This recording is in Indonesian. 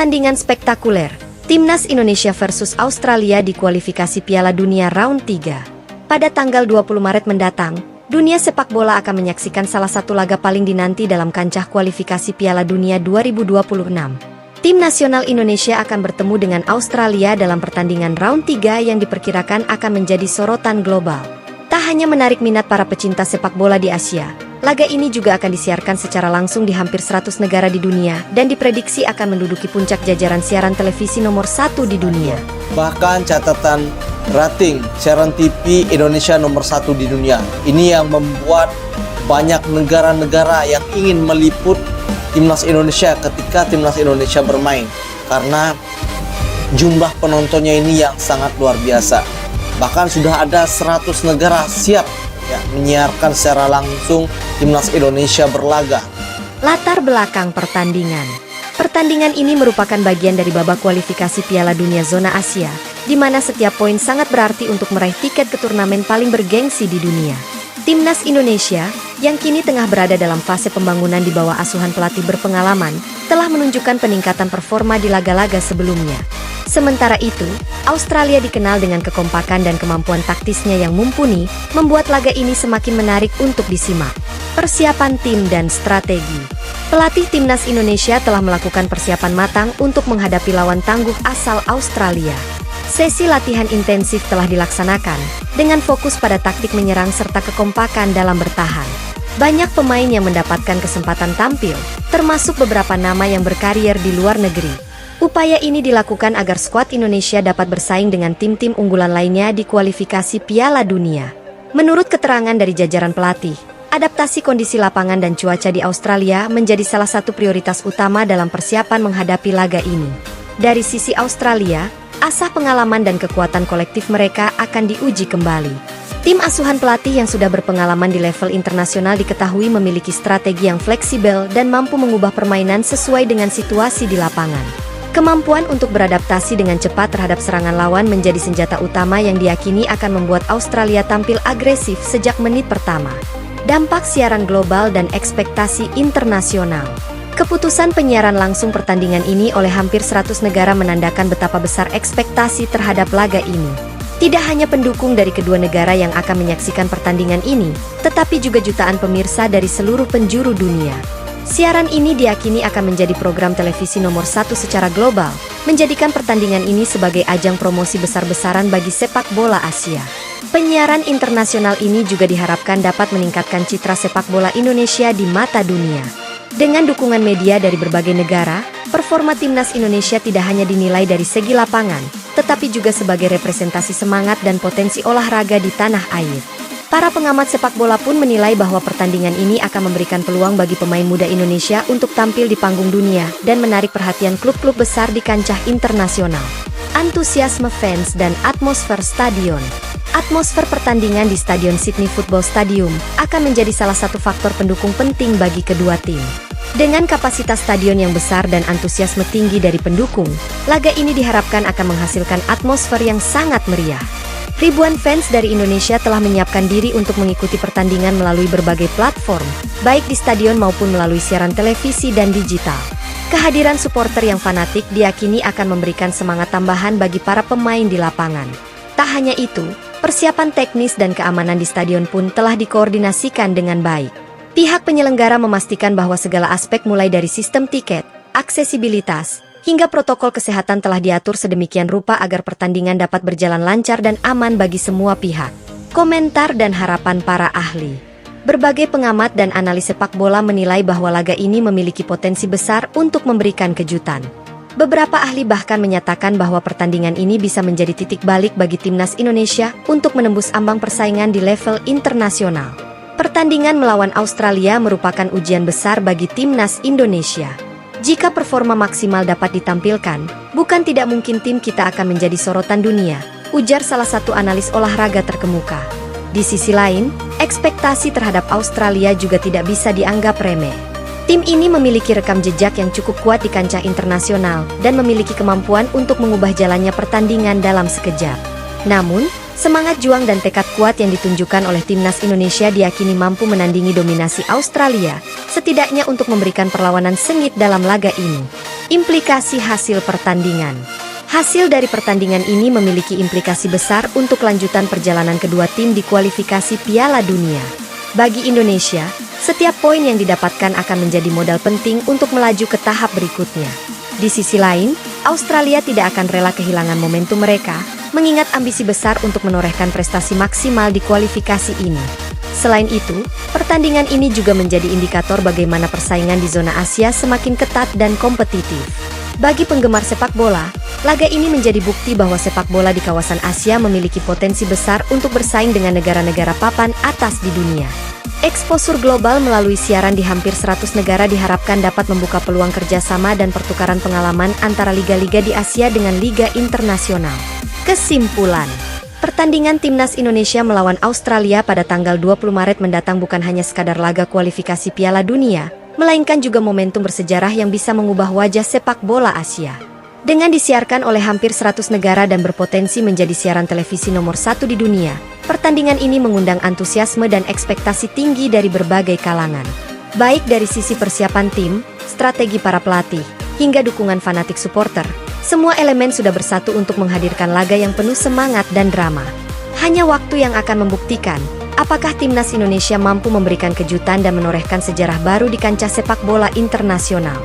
Pertandingan spektakuler, Timnas Indonesia versus Australia di kualifikasi Piala Dunia Round 3. Pada tanggal 20 Maret mendatang, dunia sepak bola akan menyaksikan salah satu laga paling dinanti dalam kancah kualifikasi Piala Dunia 2026. Tim nasional Indonesia akan bertemu dengan Australia dalam pertandingan Round 3 yang diperkirakan akan menjadi sorotan global. Tak hanya menarik minat para pecinta sepak bola di Asia, laga ini juga akan disiarkan secara langsung di hampir 100 negara di dunia dan diprediksi akan menduduki puncak jajaran siaran televisi nomor 1 di dunia. Bahkan catatan rating siaran TV Indonesia nomor 1 di dunia. Ini yang membuat banyak negara-negara yang ingin meliput Timnas Indonesia ketika Timnas Indonesia bermain. Karena jumlah penontonnya ini yang sangat luar biasa. Bahkan sudah ada 100 negara siap menyiarkan secara langsung Timnas Indonesia berlaga. Latar belakang pertandingan. Pertandingan ini merupakan bagian dari babak kualifikasi Piala Dunia Zona Asia, di mana setiap poin sangat berarti untuk meraih tiket ke turnamen paling bergengsi di dunia. Timnas Indonesia, yang kini tengah berada dalam fase pembangunan di bawah asuhan pelatih berpengalaman, telah menunjukkan peningkatan performa di laga-laga sebelumnya. Sementara itu, Australia dikenal dengan kekompakan dan kemampuan taktisnya yang mumpuni, membuat laga ini semakin menarik untuk disimak. Persiapan tim dan strategi. Pelatih Timnas Indonesia telah melakukan persiapan matang untuk menghadapi lawan tangguh asal Australia. Sesi latihan intensif telah dilaksanakan, dengan fokus pada taktik menyerang serta kekompakan dalam bertahan. Banyak pemain yang mendapatkan kesempatan tampil, termasuk beberapa nama yang berkarier di luar negeri. Upaya ini dilakukan agar skuad Indonesia dapat bersaing dengan tim-tim unggulan lainnya di kualifikasi Piala Dunia. Menurut keterangan dari jajaran pelatih, adaptasi kondisi lapangan dan cuaca di Australia menjadi salah satu prioritas utama dalam persiapan menghadapi laga ini. Dari sisi Australia, asah pengalaman dan kekuatan kolektif mereka akan diuji kembali. Tim asuhan pelatih yang sudah berpengalaman di level internasional diketahui memiliki strategi yang fleksibel dan mampu mengubah permainan sesuai dengan situasi di lapangan. Kemampuan untuk beradaptasi dengan cepat terhadap serangan lawan menjadi senjata utama yang diyakini akan membuat Australia tampil agresif sejak menit pertama. Dampak siaran global dan ekspektasi internasional. Keputusan penyiaran langsung pertandingan ini oleh hampir 100 negara menandakan betapa besar ekspektasi terhadap laga ini. Tidak hanya pendukung dari kedua negara yang akan menyaksikan pertandingan ini, tetapi juga jutaan pemirsa dari seluruh penjuru dunia. Siaran ini diyakini akan menjadi program televisi nomor 1 secara global, menjadikan pertandingan ini sebagai ajang promosi besar-besaran bagi sepak bola Asia. Penyiaran internasional ini juga diharapkan dapat meningkatkan citra sepak bola Indonesia di mata dunia. Dengan dukungan media dari berbagai negara, performa Timnas Indonesia tidak hanya dinilai dari segi lapangan, tetapi juga sebagai representasi semangat dan potensi olahraga di tanah air. Para pengamat sepak bola pun menilai bahwa pertandingan ini akan memberikan peluang bagi pemain muda Indonesia untuk tampil di panggung dunia dan menarik perhatian klub-klub besar di kancah internasional. Antusiasme fans dan atmosfer stadion. Atmosfer pertandingan di Stadion Sydney Football Stadium akan menjadi salah satu faktor pendukung penting bagi kedua tim. Dengan kapasitas stadion yang besar dan antusiasme tinggi dari pendukung, laga ini diharapkan akan menghasilkan atmosfer yang sangat meriah. Ribuan fans dari Indonesia telah menyiapkan diri untuk mengikuti pertandingan melalui berbagai platform, baik di stadion maupun melalui siaran televisi dan digital. Kehadiran supporter yang fanatik diyakini akan memberikan semangat tambahan bagi para pemain di lapangan. Tak hanya itu, persiapan teknis dan keamanan di stadion pun telah dikoordinasikan dengan baik. Pihak penyelenggara memastikan bahwa segala aspek mulai dari sistem tiket, aksesibilitas, hingga protokol kesehatan telah diatur sedemikian rupa agar pertandingan dapat berjalan lancar dan aman bagi semua pihak. Komentar dan harapan para ahli. Berbagai pengamat dan analis sepak bola menilai bahwa laga ini memiliki potensi besar untuk memberikan kejutan. Beberapa ahli bahkan menyatakan bahwa pertandingan ini bisa menjadi titik balik bagi Timnas Indonesia untuk menembus ambang persaingan di level internasional. Pertandingan melawan Australia merupakan ujian besar bagi Timnas Indonesia. Jika performa maksimal dapat ditampilkan, bukan tidak mungkin tim kita akan menjadi sorotan dunia, ujar salah satu analis olahraga terkemuka. Di sisi lain, ekspektasi terhadap Australia juga tidak bisa dianggap remeh. Tim ini memiliki rekam jejak yang cukup kuat di kancah internasional dan memiliki kemampuan untuk mengubah jalannya pertandingan dalam sekejap. Namun, semangat juang dan tekad kuat yang ditunjukkan oleh Timnas Indonesia diyakini mampu menandingi dominasi Australia, setidaknya untuk memberikan perlawanan sengit dalam laga ini. Implikasi hasil pertandingan. Hasil dari pertandingan ini memiliki implikasi besar untuk lanjutan perjalanan kedua tim di kualifikasi Piala Dunia. Bagi Indonesia, setiap poin yang didapatkan akan menjadi modal penting untuk melaju ke tahap berikutnya. Di sisi lain, Australia tidak akan rela kehilangan momentum mereka, mengingat ambisi besar untuk menorehkan prestasi maksimal di kualifikasi ini. Selain itu, pertandingan ini juga menjadi indikator bagaimana persaingan di zona Asia semakin ketat dan kompetitif. Bagi penggemar sepak bola, laga ini menjadi bukti bahwa sepak bola di kawasan Asia memiliki potensi besar untuk bersaing dengan negara-negara papan atas di dunia. Eksposur global melalui siaran di hampir 100 negara diharapkan dapat membuka peluang kerjasama dan pertukaran pengalaman antara liga-liga di Asia dengan liga internasional. Kesimpulan, pertandingan Timnas Indonesia melawan Australia pada tanggal 20 Maret mendatang bukan hanya sekadar laga kualifikasi Piala Dunia, melainkan juga momentum bersejarah yang bisa mengubah wajah sepak bola Asia. Dengan disiarkan oleh hampir 100 negara dan berpotensi menjadi siaran televisi nomor 1 di dunia, pertandingan ini mengundang antusiasme dan ekspektasi tinggi dari berbagai kalangan. Baik dari sisi persiapan tim, strategi para pelatih, hingga dukungan fanatik supporter, semua elemen sudah bersatu untuk menghadirkan laga yang penuh semangat dan drama. Hanya waktu yang akan membuktikan apakah Timnas Indonesia mampu memberikan kejutan dan menorehkan sejarah baru di kancah sepak bola internasional.